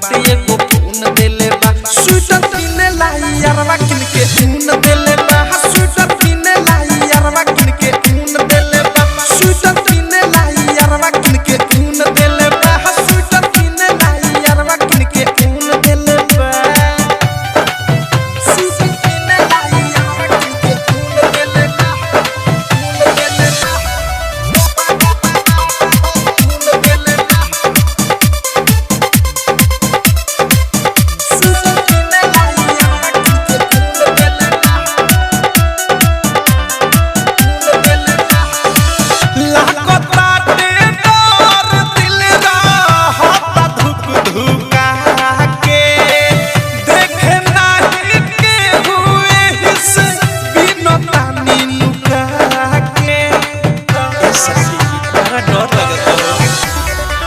बाते एगो खून देले बा स्वेटर किने लाई यारवा किनके खून देले बा स्वेटर किने लाई यारवा किनके खून देले बा स्वेटर किने लाई यारवा किनके खून देले बा स्वेटर किने लाई यारवा किनके खून देले बा स्वेटर किने लाई यारवा किनके खून देले बा खून देले बा खून देले बा स्वेटर किने लाई यारवा किनके खून देले बा खून देले बा लागताटे डर दिल रहता धुक धुका के देखे नाही के हुए हिस बिना तानी लुका के सखी बड़ा डर लगता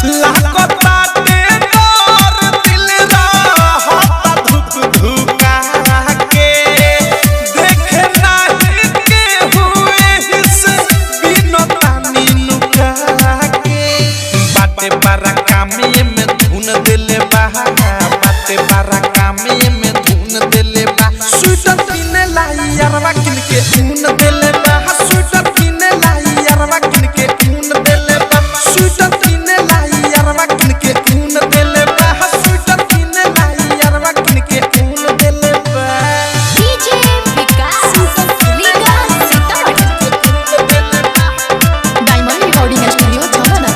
लागताटे डर दिल रहता धुक धुका के देखे नाही के हुए हिस बिना तानी लुका के बाटे बारा कामे में धुन देले बा बाटे बारा कामे में धुन देले बा स्वेटर किने लाई यारवा किनके खून देले बा स्वेटर किने लाई यारवा किनके खून देले बा स्वेटर किने लाई यारवा किनके खून देले बा स्वेटर किने लाई यारवा किनके खून देले बा डीजे विकास लीगा सीतामढ़ी खून देले बा डायमंड रिकॉर्डिंग स्टूडियो छमना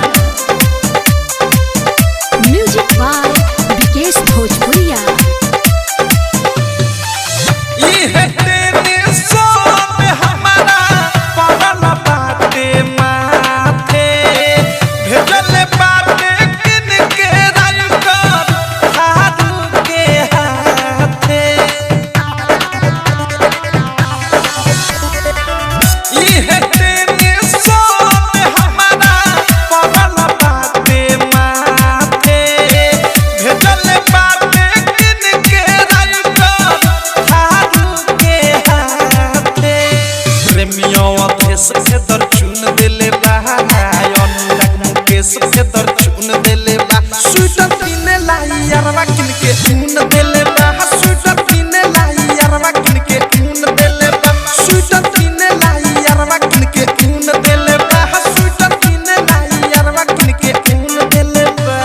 म्यूजिक बाय विकेश भोजपुरिया इहे तेरे सोन हमारा पड़ल बाटे माथे भेजल बाटे किनके राइकर हारू के हाथे इहे तेरे सोन हमारा पड़ल बाटे माथे भेजल बाटे किनके राइकर हारू के हाथे प्रेमियों अधेश के दर चुन देले बा अनुराग मुकेश के दर चुन देले बा स्वेटर किने लाई यारवा किनके खून देले बा स्वेटर किने लाई यारवा किनके खून देले बा स्वेटर किने लाई यारवा किनके खून देले बा स्वेटर किने लाई यारवा किनके खून देले बा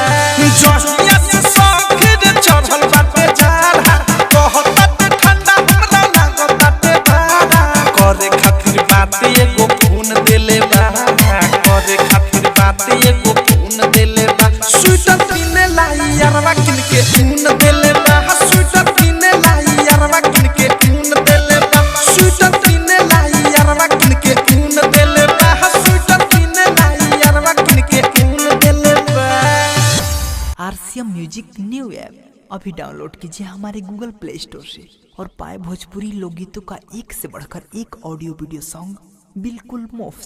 जहिया से सखी चढ़ल बाटे झाड़ा कहताटे ठंडा हमरा लागताटे भाड़ा करे खातिर बात एगो खून देले बा करे खातिर बात एगो खून देले बा स्वेटर किने लाई यारवा किनके खून देले बा स्वेटर किने लाई यारवा किनके खून देले बा स्वेटर किने लाई यारवा किनके खून देले बा स्वेटर किने लाई यारवा किनके खून देले बा आरसीएम म्यूजिक न्यू ऐप अभी डाउनलोड कीजिए हमारे गूगल प्ले स्टोर से और पाए भोजपुरी लोकगीतों का एक से बढ़कर एक ऑडियो वीडियो सॉन्ग बिल्कुल मुफ्त।